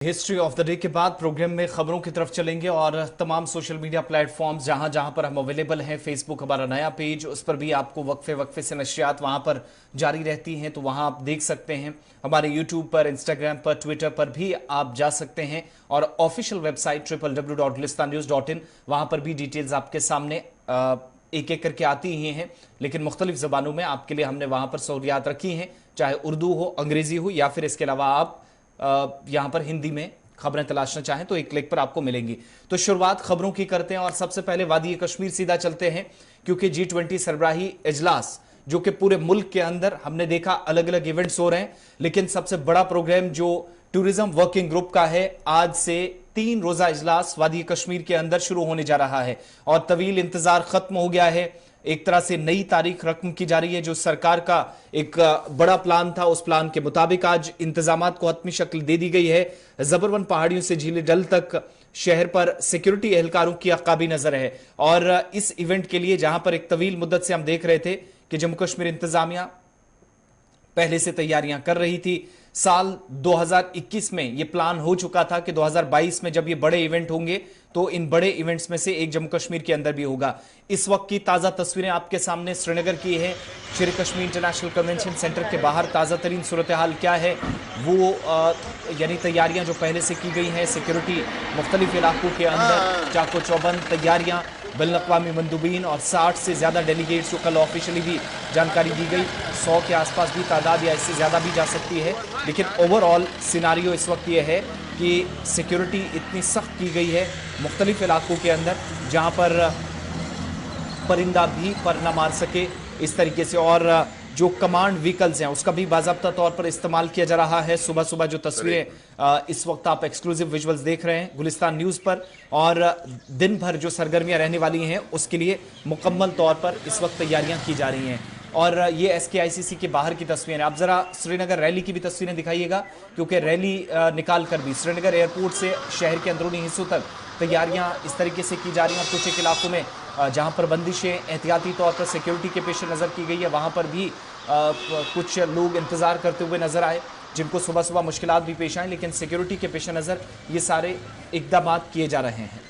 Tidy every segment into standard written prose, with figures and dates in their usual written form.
History of the day के बाद programme में खबरों की तरफ चलेंगे और तमाम सोशल मीडिया प्लेटफॉर्म्स जहां जहां पर हम अवेलेबल हैं, फेसबुक हमारा नया पेज, उस पर भी आपको वक्फे वक्फे से नशियात वहां पर जारी रहती हैं, तो वहां आप देख सकते हैं। हमारे यूट्यूब पर, इंस्टाग्राम पर, ट्विटर पर भी आप जा सकते हैं और ऑफिशियल वेबसाइट www.gulistannews.in वहां पर भी डिटेल्स आपके सामने एक एक करके आती ही हैं, लेकिन मुख्तलिफ जबानों में आपके लिए हमने वहां पर सहूलियात रखी हैं, चाहे उर्दू हो, अंग्रेजी हो या फिर इसके अलावा आप यहां पर हिंदी में खबरें तलाशना चाहें तो एक क्लिक पर आपको मिलेंगी। तो शुरुआत खबरों की करते हैं और सबसे पहले वादी कश्मीर सीधा चलते हैं, क्योंकि G20 सरबराही इजलास जो कि पूरे मुल्क के अंदर हमने देखा अलग अलग इवेंट्स हो रहे हैं, लेकिन सबसे बड़ा प्रोग्राम जो टूरिज्म वर्किंग ग्रुप का है, आज से 3 रोजा इजलास वादी कश्मीर के अंदर शुरू होने जा रहा है और तवील इंतजार खत्म हो गया है। एक तरह से नई तारीख रकम की जा रही है। जो सरकार का एक बड़ा प्लान था, उस प्लान के मुताबिक आज इंतजामात को हतमी शक्ल दे दी गई है। जबरवन पहाड़ियों से झीले डल तक शहर पर सिक्योरिटी एहलकारों की अकाबी नजर है और इस इवेंट के लिए जहां पर एक तवील मुद्दत से हम देख रहे थे कि जम्मू कश्मीर इंतजामिया पहले से तैयारियां कर रही थी। साल 2021 में यह प्लान हो चुका था कि 2022 में जब ये बड़े इवेंट होंगे तो इन बड़े इवेंट्स में से एक जम्मू कश्मीर के अंदर भी होगा। इस वक्त की ताजा तस्वीरें आपके सामने श्रीनगर की है। शेर कश्मीर इंटरनेशनल कन्वेंशन सेंटर के बाहर ताजा तरीन सूरत हाल क्या है, वो यानी तैयारियां जो पहले से की गई हैं, सिक्योरिटी मुख्तलिफ इलाकों के अंदर चाको चौबंद तैयारियां, बैनुल अक़वामी मंदूबीन और 60 से ज्यादा डेलीगेट्स को कल ऑफिशियली भी जानकारी दी गई। 100 के आसपास भी तादाद या इससे ज्यादा भी जा सकती है, लेकिन ओवरऑल सिनारियो इस वक्त यह है कि सिक्योरिटी इतनी सख्त की गई है मुख्तलिफ इलाकों के अंदर जहां पर परिंदा भी पर न मार सके इस तरीके से, और जो कमांड व्हीकल्स हैं उसका भी बाज़ाब्ता तौर पर इस्तेमाल किया जा रहा है। सुबह सुबह जो तस्वीरें इस वक्त आप एक्सक्लूसिव विजुअल्स देख रहे हैं गुलिस्तान न्यूज़ पर, और दिन भर जो सरगर्मियां रहने वाली हैं उसके लिए मुकम्मल तौर पर इस वक्त तैयारियां की जा रही हैं। और ये SKICC के बाहर की तस्वीरें, आप जरा श्रीनगर रैली की भी तस्वीरें दिखाइएगा, क्योंकि रैली निकाल कर भी श्रीनगर एयरपोर्ट से शहर के अंदरूनी हिस्सों तक तैयारियां इस तरीके से की जा रही हैं। और कुछ एक इलाकों में जहां पर बंदिशें एहतियाती तौर पर सिक्योरिटी के पेश नज़र की गई है, वहां पर भी कुछ लोग इंतजार करते हुए नजर आए, जिनको सुबह सुबह मुश्किलात भी पेश आए, लेकिन सिक्योरिटी के पेश नज़र ये सारे इकदाम किए जा रहे हैं।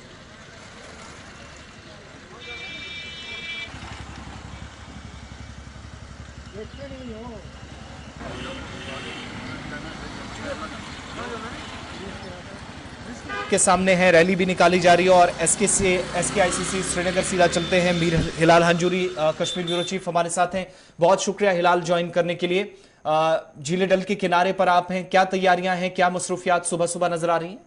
के सामने है, रैली भी निकाली जा रही है और SKICC श्रीनगर सीधा चलते हैं। मीर हिलाल हंजूरी कश्मीर ब्यूरो चीफ हमारे साथ हैं। बहुत शुक्रिया हिलाल ज्वाइन करने के लिए। झीले डल के किनारे पर आप हैं, क्या तैयारियां हैं, क्या मसरूफियात सुबह सुबह नजर आ रही हैं?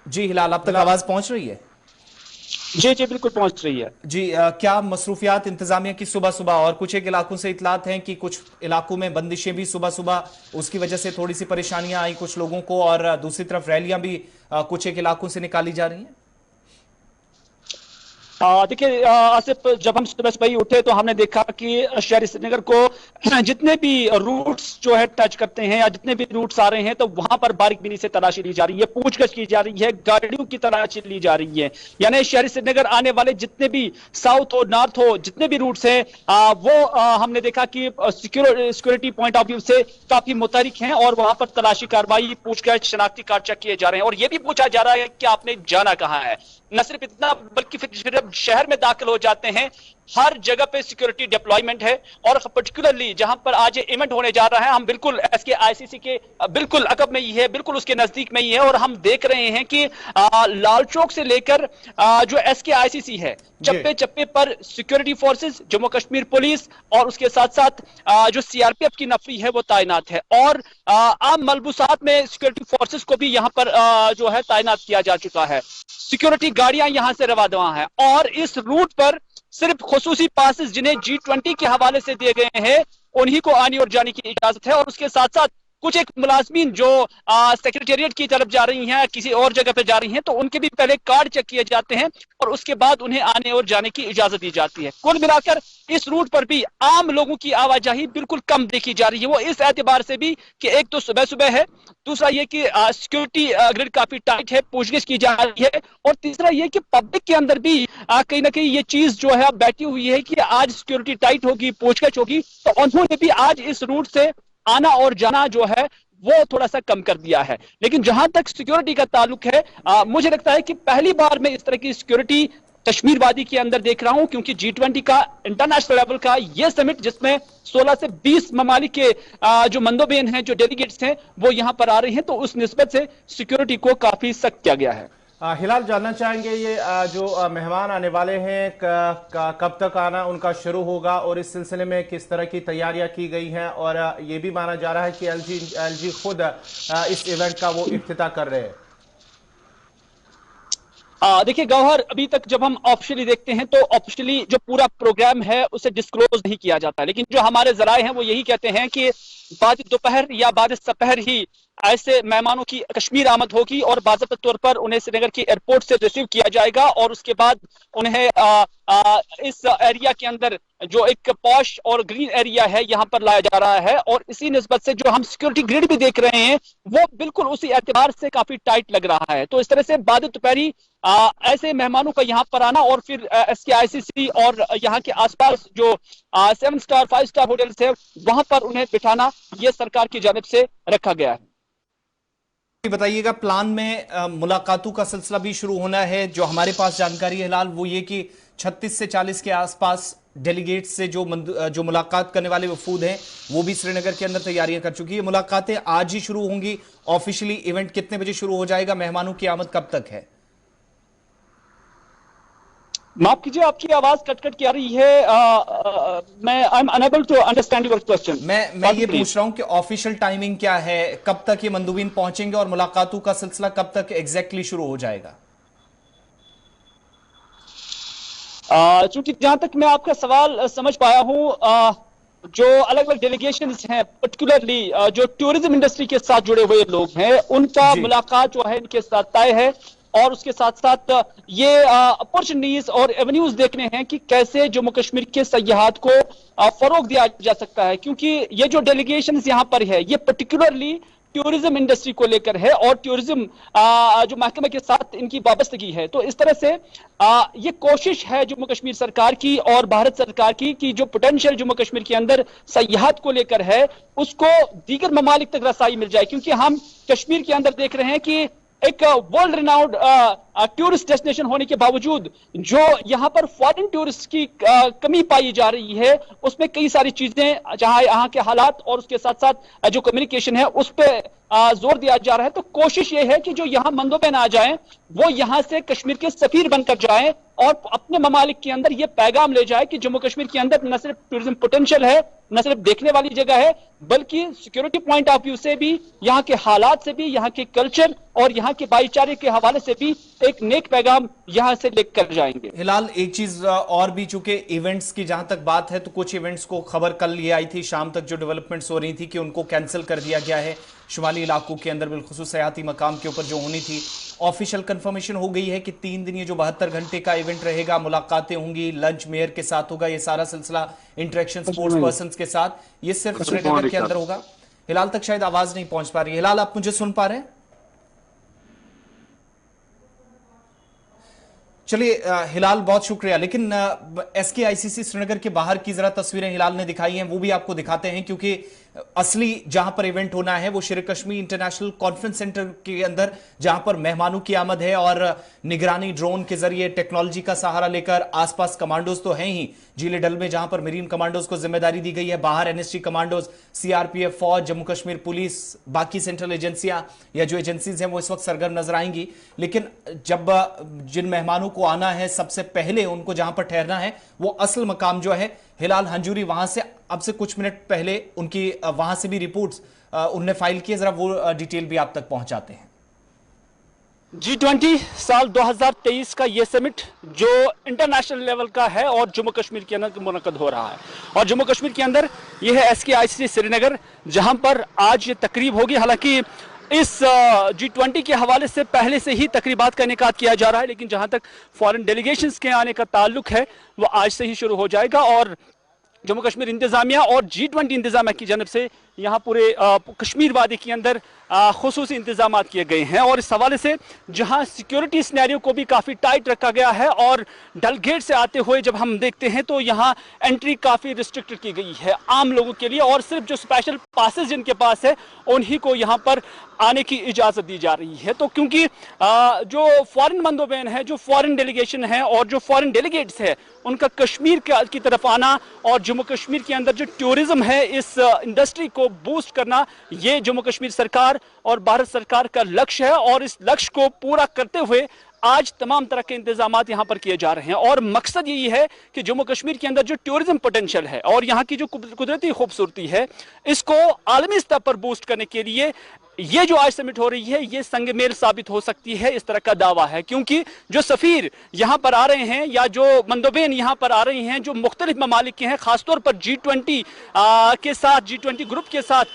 जी हिलाल, अब तक आवाज पहुंच रही है? जी जी बिल्कुल पहुंच रही है जी। क्या मसरूफियात इंतजामिया की सुबह सुबह, और कुछ एक इलाकों से इतलात हैं कि कुछ इलाकों में बंदिशें भी सुबह सुबह उसकी वजह से थोड़ी सी परेशानियां आई कुछ लोगों को, और दूसरी तरफ रैलियां भी कुछ एक इलाकों से निकाली जा रही हैं? देखिए आसिफ, जब हम सुबह सुबह उठे तो हमने देखा कि शहर श्रीनगर को जितने भी रूट्स जो है टच करते हैं या जितने भी रूट्स आ रहे हैं तो वहां पर बारीक से तलाशी ली जा रही है, पूछगछ की जा रही है, गाड़ियों की तलाशी ली जा रही है। यानी शहर श्रीनगर आने वाले जितने भी साउथ हो, नॉर्थ हो, जितने भी रूट्स हैं वो हमने देखा कि सिक्योरिटी पॉइंट ऑफ व्यू से काफी मुतहरिक हैं और वहां पर तलाशी कार्रवाई, पूछगछ, शनाख्ती कार्ड चेक किए जा रहे हैं और यह भी पूछा जा रहा है कि आपने जाना कहां है। न सिर्फ इतना बल्कि फिर शहर में दाखिल हो जाते हैं, हर जगह पे सिक्योरिटी डिप्लॉयमेंट है और पर्टिकुलरली जहां पर आज ये इवेंट होने जा रहा है, हम बिल्कुल SKICC के बिल्कुल अकब में ही है, बिल्कुल उसके नजदीक में ही है और हम देख रहे हैं कि लाल चौक से लेकर जो SKICC है, चप्पे चप्पे पर security forces, Jammu Kashmir police और उसके साथ साथ जो CRPF की नफरी है वो तैनात है और आम मलबूसात में सिक्योरिटी फोर्सेस को भी यहां पर जो है तैनात किया जा चुका है। सिक्योरिटी गाड़ियां यहां से रवाना है और इस रूट पर सिर्फ खुसूसी पासेस जिन्हें G20 के हवाले से दिए गए हैं उन्हीं को आने और जाने की इजाजत है और उसके साथ साथ कुछ एक मुलाजमीन जो सेक्रेटेरिएट की तरफ जा रही हैं, किसी और जगह पे जा रही हैं, तो उनके भी पहले कार्ड चेक किए जाते हैं और उसके बाद उन्हें आने और जाने की इजाजत दी जाती है। कुल मिलाकर इस रूट पर भी आम लोगों की आवाजाही बिल्कुल कम देखी जा रही है, वो इस एतबार से भी कि एक तो सुबह सुबह है, दूसरा ये कि सिक्योरिटी ग्रिड काफी टाइट है, पूछगिछ की जा रही है, और तीसरा ये कि पब्लिक के अंदर भी कहीं ना कहीं ये चीज जो है बैठी हुई है कि आज सिक्योरिटी टाइट होगी, पूछगिछ होगी, तो उन्होंने भी आज इस रूट से आना और जाना जो है वो थोड़ा सा कम कर दिया है। लेकिन जहां तक सिक्योरिटी का ताल्लुक है, मुझे लगता है कि पहली बार मैं इस तरह की सिक्योरिटी कश्मीर वादी के अंदर देख रहा हूं, क्योंकि G20 का इंटरनेशनल लेवल का यह समिट, जिसमें 16 से 20 ममालिक के जो मंदोबेन हैं, जो डेलीगेट्स हैं, वो यहां पर आ रहे हैं, तो उस निस्बत से सिक्योरिटी को काफी सख्त किया गया है। हिलाल, जानना चाहेंगे ये जो मेहमान आने वाले हैं कब तक आना उनका शुरू होगा और इस सिलसिले में किस तरह की तैयारियां की गई हैं, और ये भी माना जा रहा है कि एलजी खुद इस इवेंट का वो इफ्तिताह कर रहे हैं। देखिए गौहर, अभी तक जब हम ऑफिशियली देखते हैं तो ऑफिशियली जो पूरा प्रोग्राम है उसे डिस्क्लोज नहीं किया जाता, लेकिन जो हमारे जराए हैं वो यही कहते हैं कि बाद दोपहर या बाद सपहर ही ऐसे मेहमानों की कश्मीर आमद होगी और बाज़ाब्ता तौर पर उन्हें श्रीनगर की एयरपोर्ट से रिसीव किया जाएगा और उसके बाद उन्हें इस एरिया के अंदर जो एक पॉश और ग्रीन एरिया है यहाँ पर लाया जा रहा है, और इसी निस्बत से जो हम सिक्योरिटी ग्रिड भी देख रहे हैं वो बिल्कुल उसी एतबार से काफी टाइट लग रहा है। तो इस तरह से बाद दोपहरी ऐसे मेहमानों का यहाँ पर आना और फिर SKICC और यहाँ के आसपास जो 7 स्टार 5 स्टार होटल्स है वहां पर उन्हें बिठाना ये सरकार की जानिब से रखा गया है। बताइएगा, प्लान में मुलाकातों का सिलसिला भी शुरू होना है। जो हमारे पास जानकारी है हिलाल वो ये कि 36 से 40 के आसपास डेलीगेट से जो मुलाकात करने वाले वफूद हैं वो भी श्रीनगर के अंदर तैयारियां कर चुकी है। मुलाकातें आज ही शुरू होंगी। ऑफिशियली इवेंट कितने बजे शुरू हो जाएगा? मेहमानों की आमद कब तक है? माफ कीजिए, आपकी आवाज कट कट की आ रही है। मैं I am unable to understand your question. मैं ये पूछ रहा हूं कि ऑफिशियल टाइमिंग क्या है, कब तक ये मंदूबीन पहुंचेंगे और मुलाकातों का सिलसिला कब तक एग्जैक्टली शुरू हो जाएगा? चूंकि जहां तक मैं आपका सवाल समझ पाया हूं, जो अलग अलग डेलीगेशंस हैं, पर्टिकुलरली जो टूरिज्म इंडस्ट्री के साथ जुड़े हुए लोग हैं, उनका मुलाकात जो है इनके साथ तय है, और उसके साथ साथ ये अपॉर्चुनिटीज और एवेन्यूज देखने हैं कि कैसे जम्मू कश्मीर के सयाहत को फरोग दिया जा सकता है, क्योंकि ये जो डेलीगेशंस यहाँ पर है ये पर्टिकुलरली टूरिज्म इंडस्ट्री को लेकर है और टूरिज्म जो महकमे के साथ इनकी वाबस्तगी है। तो इस तरह से ये कोशिश है जम्मू कश्मीर सरकार की और भारत सरकार की कि जो पोटेंशियल जम्मू कश्मीर के अंदर सयाहत को लेकर है उसको दीगर ममालिक तक रसाई मिल जाए, क्योंकि हम कश्मीर के अंदर देख रहे हैं कि एक वर्ल्ड रिनाउंड टूरिस्ट डेस्टिनेशन होने के बावजूद जो यहां पर फॉरेन टूरिस्ट की कमी पाई जा रही है, उसमें कई सारी चीजें, जहां यहाँ के हालात और उसके साथ साथ जो कम्युनिकेशन है उस पर जोर दिया जा रहा है। तो कोशिश ये है कि जो यहाँ मंदोबेन आ जाएं वो यहां से कश्मीर के सफीर बनकर जाएं और अपने ममालिक के अंदर ये पैगाम ले जाए कि जम्मू कश्मीर के अंदर न सिर्फ टूरिज्म पोटेंशियल है, न सिर्फ देखने वाली जगह है, बल्कि सिक्योरिटी पॉइंट ऑफ व्यू से भी, यहाँ के हालात से भी, यहाँ के कल्चर और यहाँ के भाईचारे के हवाले से भी एक नेक पैगाम यहाँ से लेकर जाएंगे। हिलाल, एक चीज और भी, चूंकि इवेंट्स की जहां तक बात है तो कुछ इवेंट्स को खबर कल ये आई थी शाम तक जो डेवलपमेंट्स हो रही थी कि उनको कैंसिल कर दिया गया है। शुमाली इलाकों के अंदर बिलखुसूस सयाहती मकाम के ऊपर जो होनी थी, ऑफिशियल कंफर्मेशन हो गई है कि 3 दिन ये जो 72 घंटे का इवेंट रहेगा, मुलाकातें होंगी, लंच मेयर के साथ होगा, ये सारा सिलसिला इंटरेक्शन स्पोर्ट्स पर्सन के साथ, ये सिर्फ श्रीनगर के अंदर होगा। हिलाल तक शायद आवाज नहीं पहुंच पा रही। हिलाल, आप मुझे सुन पा रहे हैं? चलिए हिलाल, बहुत शुक्रिया। लेकिन SKICC श्रीनगर के बाहर की जरा तस्वीरें हिलाल ने दिखाई हैं वो भी आपको दिखाते हैं, क्योंकि असली जहां पर इवेंट होना है वो शेर कश्मीर इंटरनेशनल कॉन्फ्रेंस सेंटर के अंदर, जहां पर मेहमानों की आमद है और निगरानी ड्रोन के जरिए टेक्नोलॉजी का सहारा लेकर आसपास कमांडोज तो हैं ही जिले डल में, जहां पर मरीन कमांडोज को जिम्मेदारी दी गई है, बाहर NST कमांडोज, CRPF, फौज, जम्मू कश्मीर पुलिस, बाकी सेंट्रल एजेंसियां या जो एजेंसीज हैं वो इस वक्त सरगर्म नजर आएंगी। लेकिन जब जिन मेहमानों को आना है सबसे पहले उनको जहां पर ठहरना है वो असल मकाम जो है हिलाल हंजूरी, वहां से अब से कुछ मिनट पहले उनकी वहां से भी रिपोर्ट्स उनने फाइल किए, जरा वो डिटेल भी आप तक पहुंचाते हैं। G20 साल 2023 का ये समिट जो इंटरनेशनल लेवल का है और जम्मू कश्मीर के अंदर मुनक्कद हो रहा है, और जम्मू कश्मीर के अंदर ये है SKICC श्रीनगर, जहां पर आज ये तकरीब होगी। हालांकि इस G20 के हवाले से पहले से ही तकरीबात का इनेकाद किया जा रहा है, लेकिन जहां तक फॉरेन डेलीगेशंस के आने का ताल्लुक है वो आज से ही शुरू हो जाएगा। और जम्मू कश्मीर इंतजामिया और G20 इंतजामिया की जानब से यहाँ पूरे कश्मीर वादी के अंदर खुसूसी इंतजाम किए गए हैं। और इस हवाले से जहाँ सिक्योरिटी सिनेरियो को भी काफ़ी टाइट रखा गया है, और डल गेट से आते हुए जब हम देखते हैं तो यहाँ एंट्री काफ़ी रिस्ट्रिक्टेड की गई है आम लोगों के लिए, और सिर्फ जो स्पेशल पासेस जिनके पास है उन्हीं को यहाँ पर आने की इजाज़त दी जा रही है। तो क्योंकि जो फॉरेन मंदोबैन है, जो फॉरेन डेलीगेशन है और जो फॉरेन डेलीगेट्स है, उनका कश्मीर की तरफ आना और जम्मू कश्मीर के अंदर जो टूरिज्म है इस इंडस्ट्री को बूस्ट करना, ये जम्मू कश्मीर सरकार और भारत सरकार का लक्ष्य है। और इस लक्ष्य को पूरा करते हुए आज तमाम तरह के इंतजाम यहाँ पर किए जा रहे हैं, और मकसद यही है कि जम्मू कश्मीर के अंदर जो टूरिज्म पोटेंशियल है और यहाँ की जो कुदरती खूबसूरती है, इसको आलमी स्तर पर बूस्ट करने के लिए ये जो आज समिट हो रही है ये संगमेल साबित हो सकती है, इस तरह का दावा है। क्योंकि जो सफीर यहाँ पर आ रहे हैं या जो मंदोबेन यहाँ पर आ रहे हैं जो मुख्तलिफ ममालिक के हैं, खासतौर पर G20 के साथ, G20 ग्रुप के साथ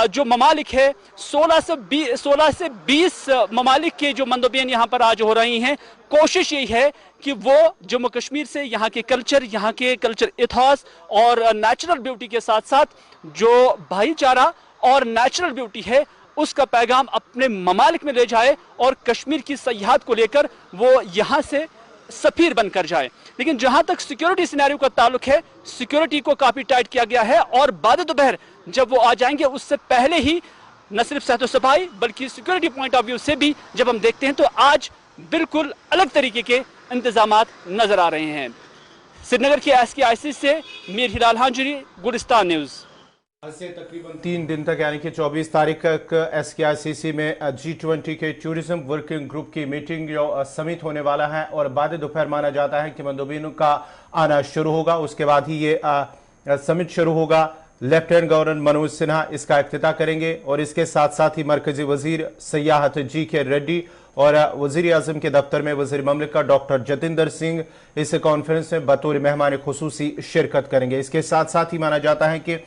जो ममालिक है, 16 से 20 ममालिक के जो मंदोबेन यहाँ पर आज हो रही हैं, कोशिश यही है कि वो जम्मू कश्मीर से यहाँ के कल्चर इतिहास और नेचुरल ब्यूटी के साथ साथ जो भाईचारा और नेचुरल ब्यूटी है उसका पैगाम अपने ममालिक में ले जाए और कश्मीर की सयाहत को लेकर वो यहाँ से सफीर बनकर जाए। लेकिन जहां तक सिक्योरिटी सिनेरियो का ताल्लुक है, सिक्योरिटी को काफी टाइट किया गया है, और बाद दोपहर जब वो आ जाएंगे उससे पहले ही न सिर्फ सेहतो सफाई बल्कि सिक्योरिटी पॉइंट ऑफ व्यू से भी जब हम देखते हैं तो आज बिल्कुल अलग तरीके के इंतजामात नजर आ रहे हैं। श्रीनगर के SKICC से मीर हिलाल हांजरी, गुलिस्तान न्यूज। आज से तकरीबन 3 दिन तक यानी कि 24 तारीख तक SKICC में G20 के टूरिज्म वर्किंग ग्रुप की मीटिंग जो समिट होने वाला है, और बाद दोपहर माना जाता है कि मंदोबीनों का आना शुरू होगा। उसके बाद ही ये समिट शुरू होगा। लेफ्टिनेंट गवर्नर मनोज सिन्हा इसका इफ्तिताह करेंगे, और इसके साथ साथ ही मरकजी वजीर सयाहत GK रेड्डी और वजीर आजम के दफ्तर में वजीर ममलिकत डॉक्टर जतिंदर सिंह इस कॉन्फ्रेंस में बतौर मेहमान खुसूसी शिरकत करेंगे। इसके साथ साथ ही माना जाता है कि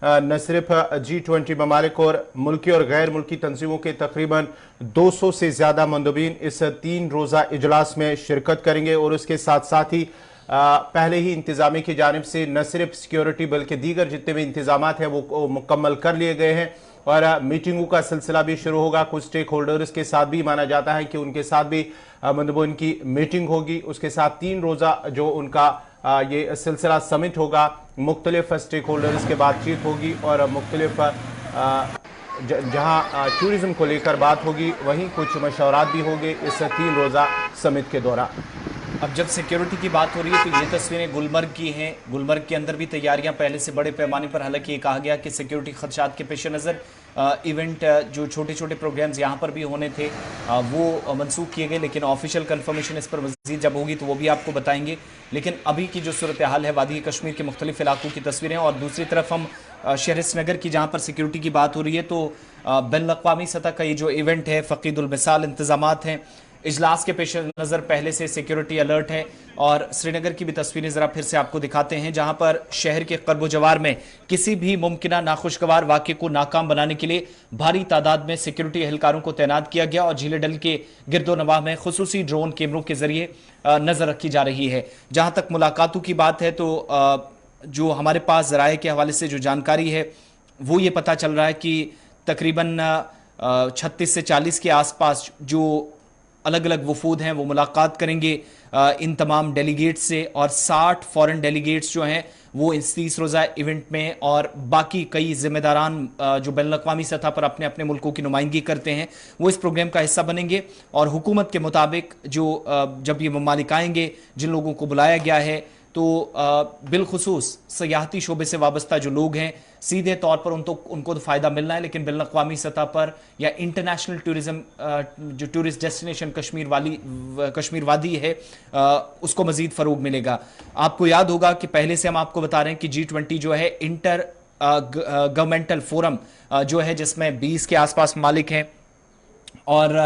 न सिर्फ G20 ममालिक और मुल्की और गैर मुल्की तंजीमों के तकरीबन 200 से ज़्यादा मंदोबीन इस 3 रोज़ा इजलास में शिरकत करेंगे, और उसके साथ साथ ही पहले ही इंतजामी की जानिब से न सिर्फ सिक्योरिटी बल्कि दीगर जितने भी इंतजाम हैं वो मुकम्मल कर लिए गए हैं, और मीटिंगों का सिलसिला भी शुरू होगा। कुछ स्टेक होल्डर्स के साथ भी माना जाता है कि उनके साथ भी मंदोबीन की मीटिंग होगी। उसके साथ 3 रोज़ा जो उनका ये सिलसिला समिट होगा, मुख्तलिफ स्टेक होल्डर्स के बातचीत होगी, और मुख्तलिफ जहाँ टूरिज्म को लेकर बात होगी वहीं कुछ मशवरात भी होंगे इस 3 रोज़ा समिट के दौरान। अब जब सिक्योरिटी की बात हो रही है तो ये तस्वीरें गुलमर्ग की हैं। गुलमर्ग के अंदर भी तैयारियां पहले से बड़े पैमाने पर, हालांकि ये कहा गया कि सिक्योरिटी खदशात के पेश नज़र इवेंट जो छोटे छोटे प्रोग्राम्स यहाँ पर भी होने थे वो मनसूख किए गए, लेकिन ऑफिशियल कंफर्मेशन इस पर मज़ीद जब होगी तो वो भी आपको बताएंगे। लेकिन अभी की जो सूरत हाल है, वादी कश्मीर के मुख्तलिफ इलाकों की तस्वीरें, और दूसरी तरफ हम शहर श्रीनगर की जहाँ पर सिक्योरिटी की बात हो रही है तो बैनुल-अक़वामी सतह का ये जो इवेंट है, फ़क़ीदुल मिसाल इंतजामात हैं, इजलास के पेश नज़र पहले से सिक्योरिटी अलर्ट है। और श्रीनगर की भी तस्वीरें ज़रा फिर से आपको दिखाते हैं, जहां पर शहर के कर्ब जवार में किसी भी मुमकिना नाखुशगवार वाक़े को नाकाम बनाने के लिए भारी तादाद में सिक्योरिटी एहलकारों को तैनात किया गया, और झीले डल के गिरदो नवाह में खुसूसी ड्रोन कैमरों के जरिए नज़र रखी जा रही है। जहां तक मुलाकातों की बात है तो जो हमारे पास ज़राए के हवाले से जो जानकारी है वो ये पता चल रहा है कि तकरीबन 36 से 40 के आसपास जो अलग अलग वफूद हैं वो मुलाकात करेंगे इन तमाम डेलीगेट्स से, और 60 फॉरेन डेलीगेट्स जो हैं वो इस 30 रोज़ा इवेंट में, और बाकी कई जिम्मेदारान जो बैनुल-अक़वामी सतह पर अपने अपने मुल्कों की नुमाइंदगी करते हैं वो इस प्रोग्राम का हिस्सा बनेंगे। और हुकूमत के मुताबिक जो जब ये ममालिक आएंगे, जिन लोगों को बुलाया गया है, तो बिलखुसूस सयाहती शोबे से वाबस्ता जो लोग हैं सीधे तौर पर उनको तो फ़ायदा मिलना है, लेकिन बैनुल-अक़वामी सतह पर या इंटरनेशनल टूरिज़्म जो टूरिस्ट डेस्टिनेशन कश्मीर वादी है उसको मज़ीद फ़रोग मिलेगा। आपको याद होगा कि पहले से हम आपको बता रहे हैं कि G20 जो है इंटर गवर्नमेंटल फोरम जो है जिसमें 20 के आसपास मालिक हैं, और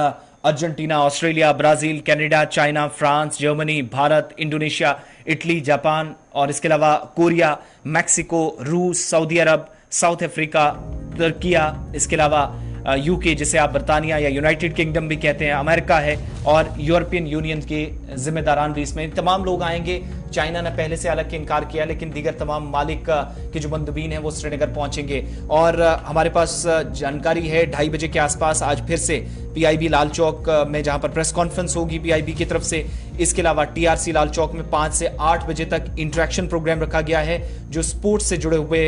Argentina, Australia, Brazil, Canada, China, France, Germany, Bharat, Indonesia, Italy, Japan और इसके अलावा कोरिया, मैक्सिको, रूस, सऊदी अरब, साउथ अफ्रीका, तुर्किया, इसके अलावा यूके जिसे आप बर्तानिया या यूनाइटेड किंगडम भी कहते हैं, अमेरिका है और यूरोपियन यूनियन के जिम्मेदारान भी इसमें तमाम लोग आएंगे। चाइना ने पहले से हालांकि इनकार किया, लेकिन दीगर तमाम मालिक के जो मंदबीन हैं वो श्रीनगर पहुंचेंगे। और हमारे पास जानकारी है 2:30 बजे के आसपास आज फिर से पीआईबी लाल चौक में जहां पर प्रेस कॉन्फ्रेंस होगी पीआईबी की तरफ से। इसके अलावा टीआरसी लाल चौक में 5 से 8 बजे तक इंटरेक्शन प्रोग्राम रखा गया है। जो स्पोर्ट्स से जुड़े हुए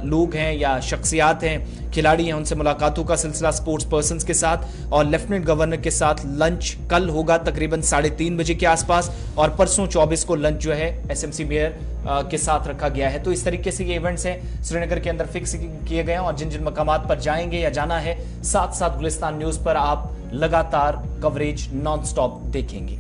लोग हैं या शख्सियात हैं, खिलाड़ी हैं, उनसे मुलाकातों का सिलसिला स्पोर्ट्स पर्सन के साथ। और लेफ्टिनेंट गवर्नर के साथ लंच कल होगा तकरीबन 3:30 बजे के आसपास, और परसों 24 को लंच जो है एसएमसी मेयर के साथ रखा गया है। तो इस तरीके से ये इवेंट्स हैं श्रीनगर के अंदर फिक्स किए गए हैं, और जिन जिन मकामात पर जाएंगे या जाना है, साथ साथ गुलिस्तान न्यूज पर आप लगातार कवरेज नॉन स्टॉप देखेंगे।